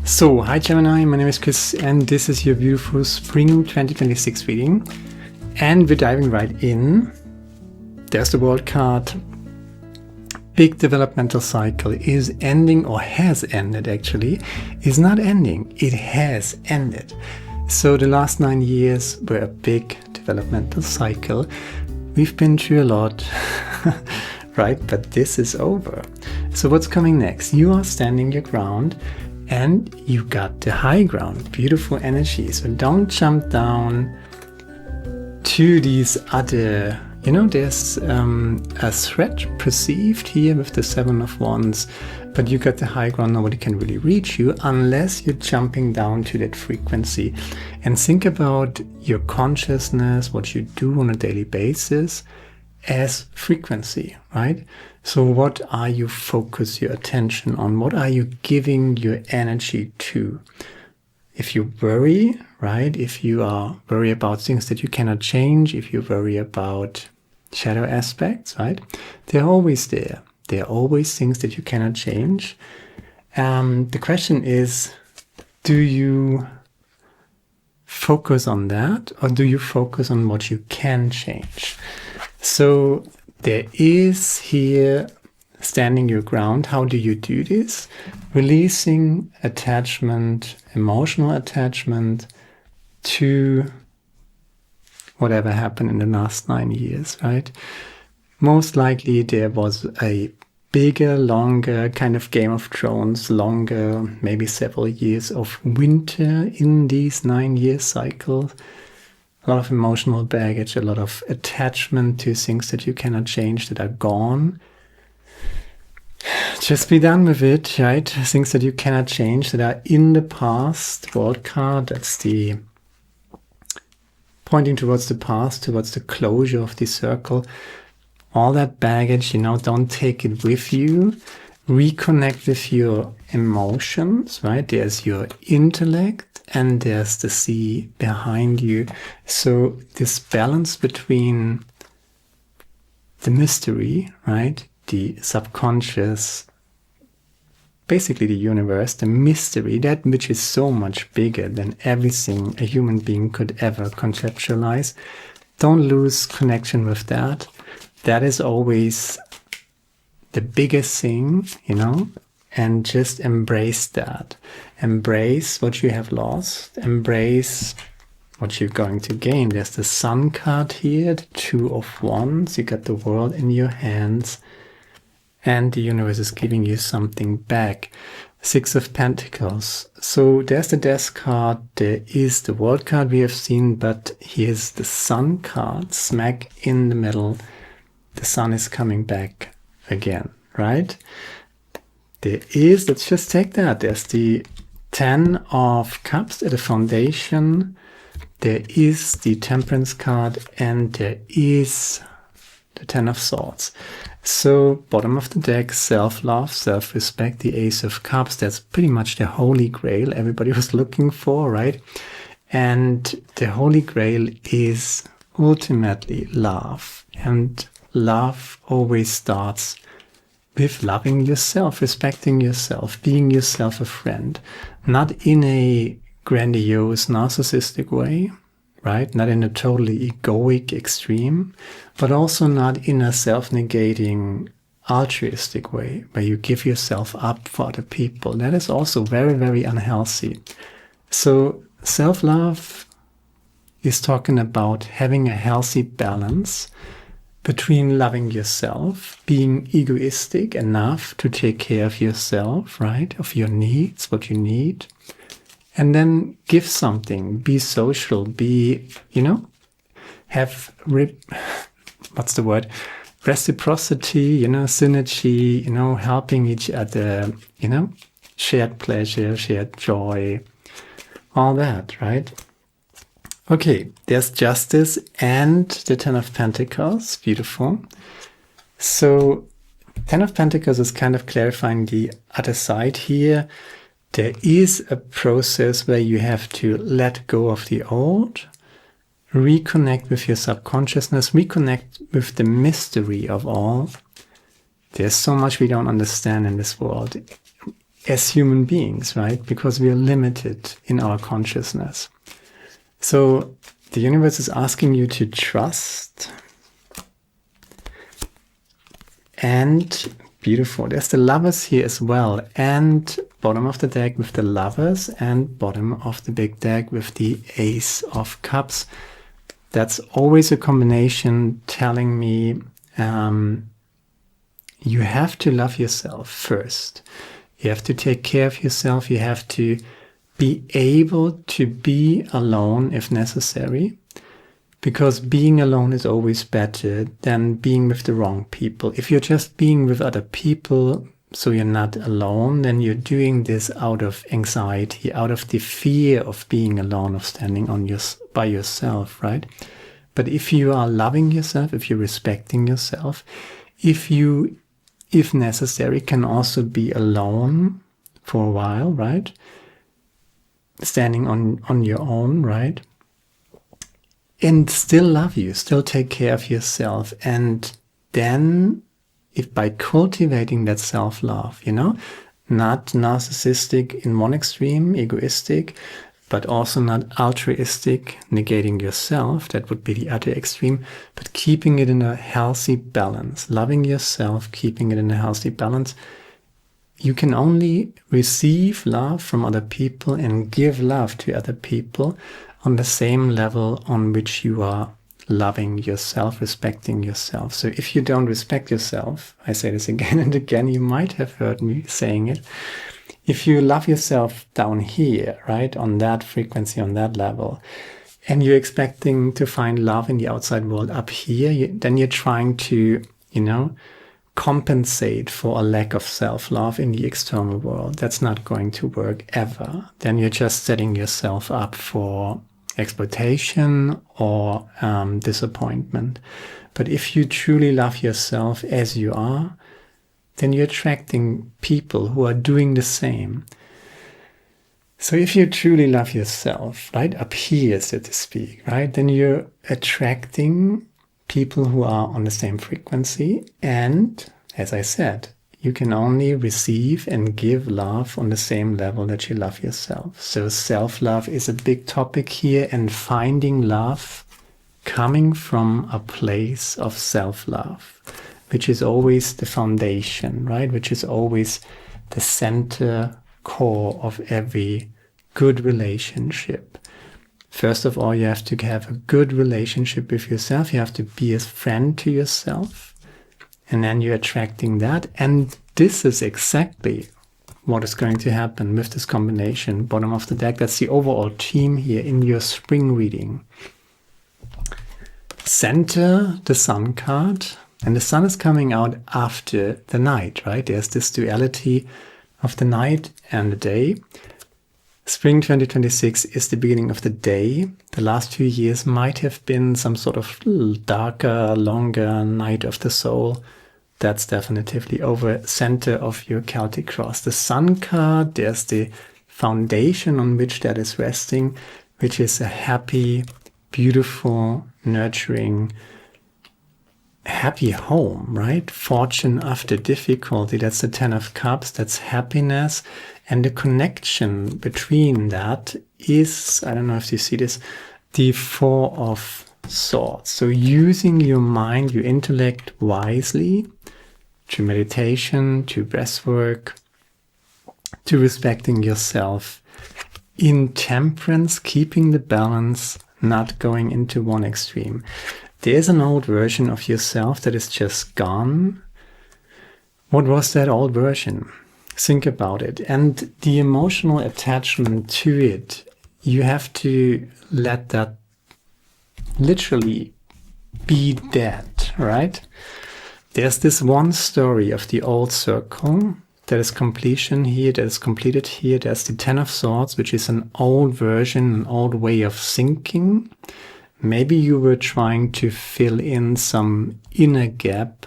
So, hi Gemini, my name is Chris and this is your beautiful Spring 2026 reading. And we're diving right in. There's the World card. Big developmental cycle is ending, or has ended actually. Is not ending, it has ended. So the last 9 years were a big developmental cycle. We've been through a lot, right? But this is over. So what's coming next? You are standing your ground and you got the high ground. Beautiful energy. So don't jump down to these other, there's a threat perceived here with the 7 of Wands, but you got the high ground. Nobody can really reach you unless you're jumping down to that frequency. And think about your consciousness, what you do on a daily basis as frequency, right? So what are you focus your attention on? What are you giving your energy to? If you worry, right? If you are worried about things that you cannot change, if you worry about shadow aspects, right? They're always there. There are always things that you cannot change. The question is, do you focus on that, or do you focus on what you can change? So there is here standing your ground. How do you do this? Releasing attachment, emotional attachment to whatever happened in the last 9 years, right? Most likely there was a bigger, longer kind of Game of Thrones, longer, maybe several years of winter in these 9-year cycles. A lot of emotional baggage, a lot of attachment to things that you cannot change, that are gone. Just be done with it, right? Things that you cannot change, that are in the past. World card, that's the pointing towards the past, towards the closure of the circle. All that baggage, don't take it with you. Reconnect with your emotions, right? There's your intellect and there's the sea behind you. So this balance between the mystery, right? The subconscious, basically the universe, the mystery, that which is so much bigger than everything a human being could ever conceptualize. Don't lose connection with that. That is always the biggest thing, and just embrace that. Embrace what you have lost. Embrace what you're going to gain. There's the Sun card here, the 2 of Wands. You got the world in your hands and the universe is giving you something back. 6 of Pentacles. So there's the Death card. There is the World card we have seen, but here's the Sun card smack in the middle. The Sun is coming back again, right? There is, let's just take that. There's the 10 of Cups at the foundation. There is the Temperance card and there is the 10 of Swords. So bottom of the deck, self-love, self-respect, the Ace of Cups. That's pretty much the Holy Grail everybody was looking for, right? And the Holy Grail is ultimately love. And love always starts with loving yourself, respecting yourself, being yourself a friend. Not in a grandiose, narcissistic way, right? Not in a totally egoic extreme, but also not in a self-negating, altruistic way, where you give yourself up for other people. That is also very, very unhealthy. So self-love is talking about having a healthy balance between loving yourself, being egoistic enough to take care of yourself, right? Of your needs, what you need. And then give something, be social, be, have, what's the word? Reciprocity, synergy, helping each other, shared pleasure, shared joy, all that, right? Okay, there's Justice and the 10 of Pentacles. Beautiful. So 10 of Pentacles is kind of clarifying the other side here. There is a process where you have to let go of the old, reconnect with your subconsciousness, reconnect with the mystery of all. There's so much we don't understand in this world. as human beings, right? Because we are limited in our consciousness. So the universe is asking you to trust. And beautiful. There's the Lovers here as well. And bottom of the deck with the Lovers, and bottom of the big deck with the Ace of Cups. That's always a combination telling me you have to love yourself first. You have to take care of yourself. You have to be able to be alone if necessary. Because being alone is always better than being with the wrong people. If you're just being with other people, so you're not alone, then you're doing this out of anxiety, out of the fear of being alone, of standing by yourself, right? But if you are loving yourself, if you're respecting yourself, if you, if necessary, can also be alone for a while, right? Standing on your own, right? And still love you, still take care of yourself. And then, if by cultivating that self-love, not narcissistic in one extreme, egoistic, but also not altruistic, negating yourself, that would be the other extreme, but keeping it in a healthy balance, loving yourself, keeping it in a healthy balance. You can only receive love from other people and give love to other people on the same level on which you are loving yourself, respecting yourself. So if you don't respect yourself, I say this again and again, you might have heard me saying it. If you love yourself down here, right, on that frequency, on that level, and you're expecting to find love in the outside world up here, then you're trying to, compensate for a lack of self-love in the external world. That's not going to work ever. Then you're just setting yourself up for exploitation or disappointment. But if you truly love yourself as you are, then you're attracting people who are doing the same. So if you truly love yourself, right, up here, so to speak, right, then you're attracting people who are on the same frequency. And as I said, you can only receive and give love on the same level that you love yourself. So self-love is a big topic here, and finding love coming from a place of self-love, which is always the foundation, right? Which is always the center core of every good relationship. First of all, you have to have a good relationship with yourself. You have to be a friend to yourself. And then you're attracting that. And this is exactly what is going to happen with this combination. Bottom of the deck, that's the overall theme here in your spring reading. Center, the Sun card. And the Sun is coming out after the night, right? There's this duality of the night and the day. Spring 2026 is the beginning of the day. The last few years might have been some sort of darker, longer night of the soul. That's definitively over. Center of your Celtic cross. The Sun card, there's the foundation on which that is resting, which is a happy, beautiful, nurturing, happy home, right? Fortune after difficulty. That's the Ten of Cups. That's happiness. And the connection between that is, I don't know if you see this, the Four of Swords. So using your mind, your intellect wisely, to meditation, to breathwork, to respecting yourself, in temperance, keeping the balance, not going into one extreme. There's an old version of yourself that is just gone. What was that old version? Think about it. And the emotional attachment to it, you have to let that literally be dead, right? There's this one story of the old circle that is completion here, that is completed here. There's the Ten of Swords, which is an old version, an old way of thinking. Maybe you were trying to fill in some inner gap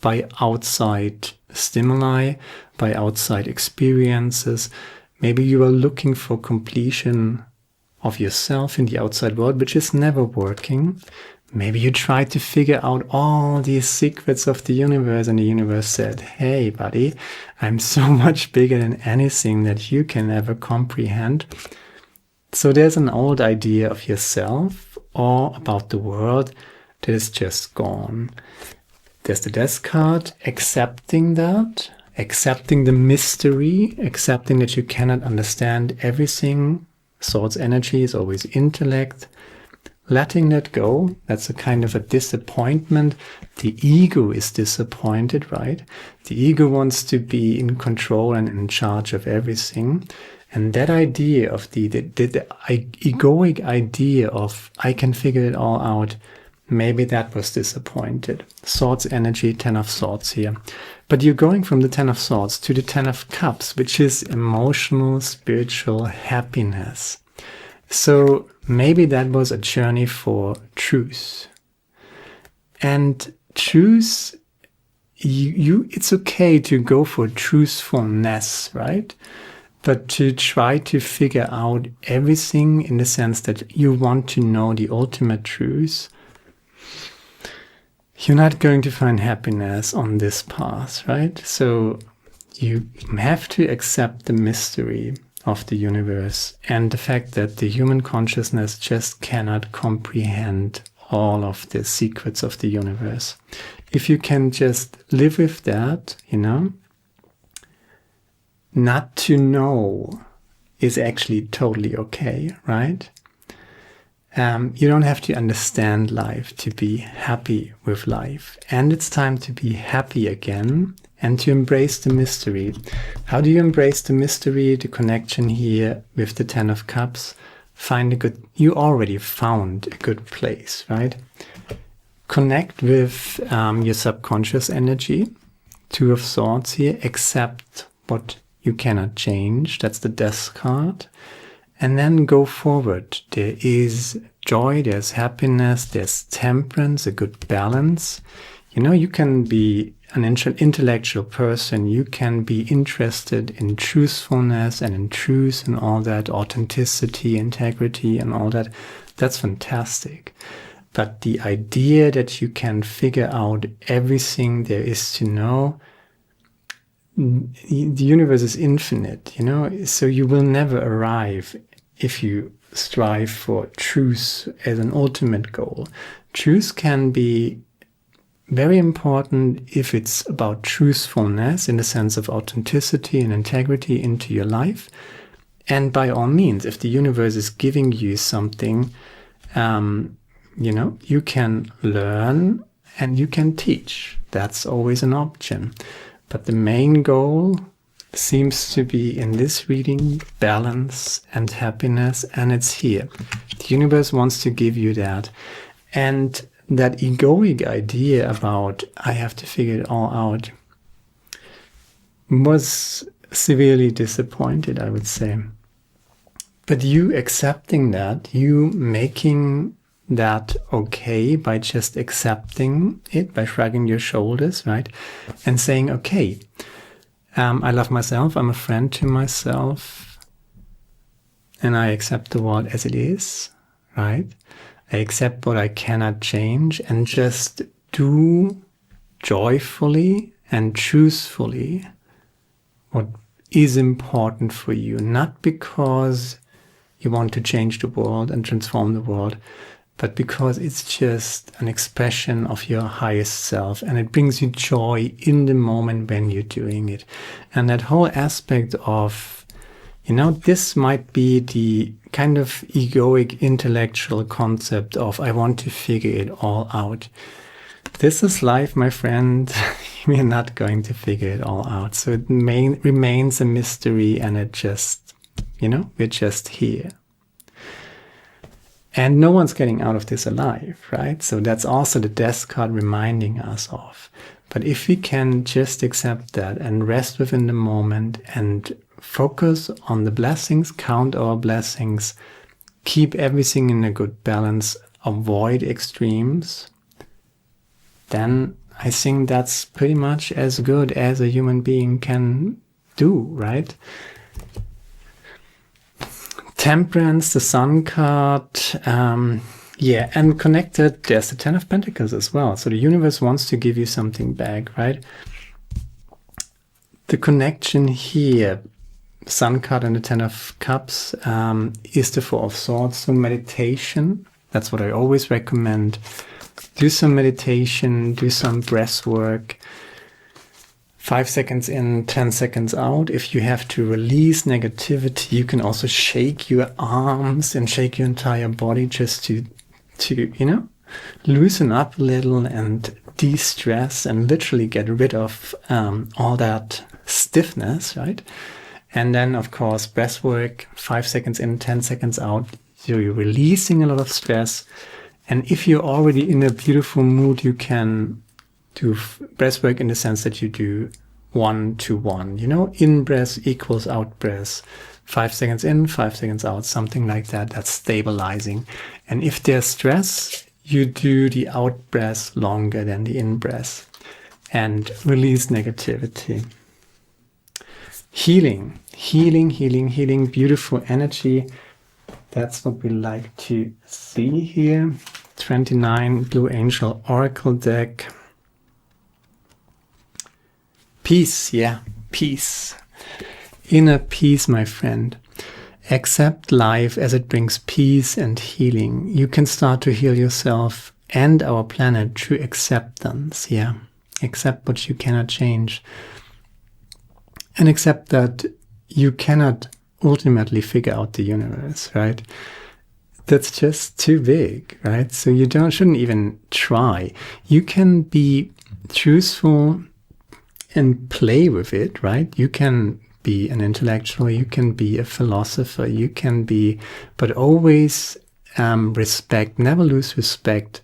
by outside stimuli, by outside experiences. Maybe you are looking for completion of yourself in the outside world, which is never working. Maybe you tried to figure out all these secrets of the universe, and the universe said, hey, buddy, I'm so much bigger than anything that you can ever comprehend. So there's an old idea of yourself or about the world that is just gone. There's the death card, accepting that, accepting the mystery, accepting that you cannot understand everything. Swords energy is always intellect. Letting that go, that's a kind of a disappointment. The ego is disappointed, right? The ego wants to be in control and in charge of everything. And that idea of the egoic idea of I can figure it all out, maybe that was disappointed. Swords energy, 10 of Swords here. But you're going from the 10 of Swords to the 10 of Cups, which is emotional, spiritual happiness. So maybe that was a journey for truth. And truth, it's okay to go for truthfulness, right? But to try to figure out everything in the sense that you want to know the ultimate truth, you're not going to find happiness on this path, right? So you have to accept the mystery of the universe and the fact that the human consciousness just cannot comprehend all of the secrets of the universe. If you can just live with that, not to know is actually totally okay, right? You don't have to understand life to be happy with life. And it's time to be happy again and to embrace the mystery. How do you embrace the mystery, the connection here with the 10 of Cups? You already found a good place, right? Connect with your subconscious energy. 2 of Swords here. Accept what you cannot change. That's the Death card. And then go forward. There is joy, there's happiness, there's temperance, a good balance. You can be an intellectual person. You can be interested in truthfulness and in truth and all that, authenticity, integrity and all that. That's fantastic. But the idea that you can figure out everything there is to know, the universe is infinite, so you will never arrive if you strive for truth as an ultimate goal. Truth can be very important if it's about truthfulness in the sense of authenticity and integrity into your life. And by all means, if the universe is giving you something, you can learn and you can teach. That's always an option. But the main goal seems to be in this reading, balance and happiness, and it's here. The universe wants to give you that. And that egoic idea about I have to figure it all out was severely disappointed, I would say. But you accepting that, you making that okay by just accepting it, by shrugging your shoulders, right? And saying, okay, I love myself, I'm a friend to myself, and I accept the world as it is, right? I accept what I cannot change and just do joyfully and truthfully what is important for you, not because you want to change the world and transform the world, but because it's just an expression of your highest self and it brings you joy in the moment when you're doing it. And that whole aspect of, this might be the kind of egoic intellectual concept of I want to figure it all out. This is life, my friend. We're not going to figure it all out. So it remains a mystery and it just, we're just here. And no one's getting out of this alive, right? So that's also the Death card reminding us of. But if we can just accept that and rest within the moment and focus on the blessings, count our blessings, keep everything in a good balance, avoid extremes, then I think that's pretty much as good as a human being can do, right? Temperance, the Sun card, Yeah, and connected, there's the Ten of Pentacles as well. So the universe wants to give you something back, right? The connection here, Sun card and the Ten of Cups, is the Four of Swords. So meditation, that's what I always recommend. Do some meditation, do some breath work. 5 seconds in, 10 seconds out. If you have to release negativity, you can also shake your arms and shake your entire body just to you know, loosen up a little and de-stress and literally get rid of all that stiffness, right? And then, of course, breath work, 5 seconds in, 10 seconds out. So you're releasing a lot of stress. And if you're already in a beautiful mood, you can do breath work in the sense that you do 1 to 1, you know, in breath equals out breath. 5 seconds in, 5 seconds out, something like that. That's stabilizing. And if there's stress, you do the out breath longer than the in breath and release negativity. Healing, healing, healing, healing, beautiful energy. That's what we like to see here. 29 Blue Angel Oracle deck. Peace, yeah, peace. Inner peace, my friend. Accept life as it brings peace and healing. You can start to heal yourself and our planet through acceptance, yeah. Accept what you cannot change. And accept that you cannot ultimately figure out the universe, right? That's just too big, right? So you shouldn't even try. You can be truthful and play with it, right? You can be an intellectual, you can be a philosopher, you can be, but always respect, never lose respect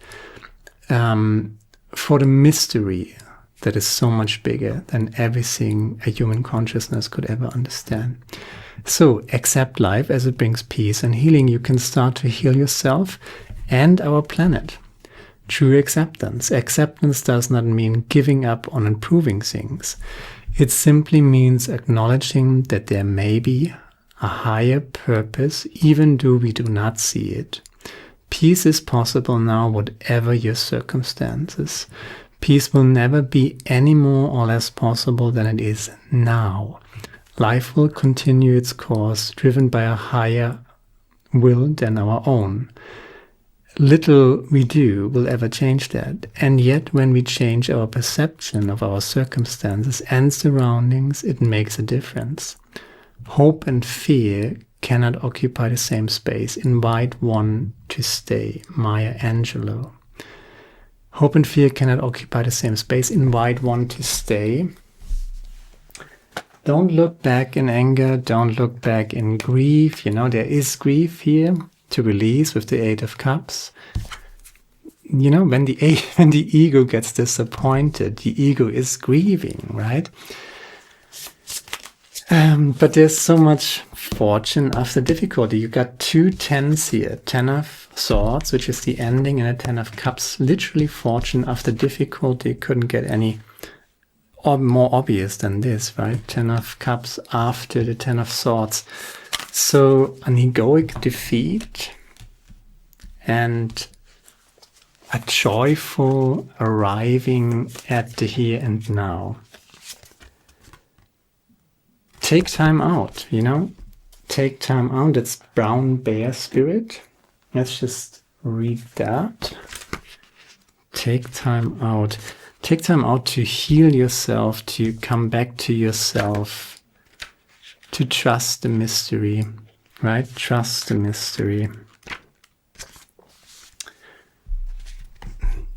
for the mystery that is so much bigger than everything a human consciousness could ever understand. So accept life as it brings peace and healing. You can start to heal yourself and our planet. True acceptance. Acceptance does not mean giving up on improving things. It simply means acknowledging that there may be a higher purpose, even though we do not see it. Peace is possible now, whatever your circumstances. Peace will never be any more or less possible than it is now. Life will continue its course, driven by a higher will than our own. Little we do will ever change that. And yet when we change our perception of our circumstances and surroundings, it makes a difference. Hope and fear cannot occupy the same space. Invite one to stay. Maya Angelou. Hope and fear cannot occupy the same space. Invite one to stay. Don't look back in anger. Don't look back in grief. You know, there is grief here to release with the Eight of Cups. You know, when the ego gets disappointed, the ego is grieving, right? But there's so much fortune after difficulty. You got 2 tens here. 10 of Swords, which is the ending, and a 10 of Cups. Literally fortune after difficulty. Couldn't get any more obvious than this, right? 10 of Cups after the 10 of Swords. So an egoic defeat and a joyful arriving at the here and now. Take time out, you know? Take time out. That's Brown Bear Spirit. Let's just read that. Take time out. Take time out to heal yourself, to come back to yourself, to trust the mystery, right? Trust the mystery.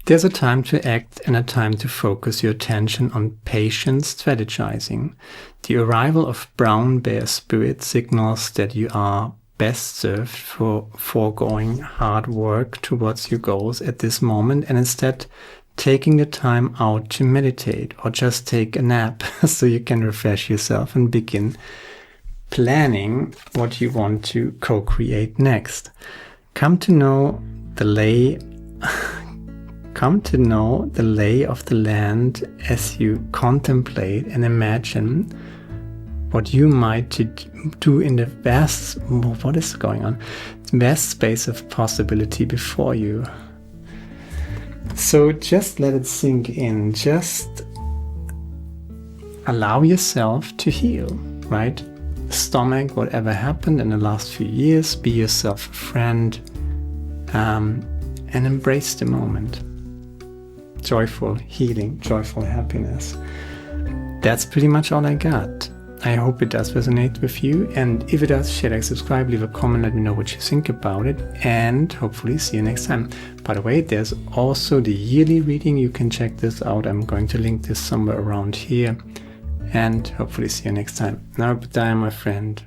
There's a time to act and a time to focus your attention on patient strategizing. The arrival of Brown Bear Spirit signals that you are best served for foregoing hard work towards your goals at this moment and instead taking the time out to meditate or just take a nap so you can refresh yourself and begin planning what you want to co-create next. Come to know the lay of the land as you contemplate and imagine what you might do in the vast, what is going on, vast space of possibility before you. So just let it sink in. Just allow yourself to heal, right? Stomach whatever happened in the last few years, be yourself a friend, and embrace the moment. Joyful healing, joyful happiness. That's pretty much all I got. I hope it does resonate with you, and if it does, share, like, subscribe, leave a comment, let me know what you think about it, and hopefully see you next time. By the way, there's also the yearly reading. You can check this out. I'm going to link this somewhere around here, and hopefully see you next time. Now, goodbye, my friend.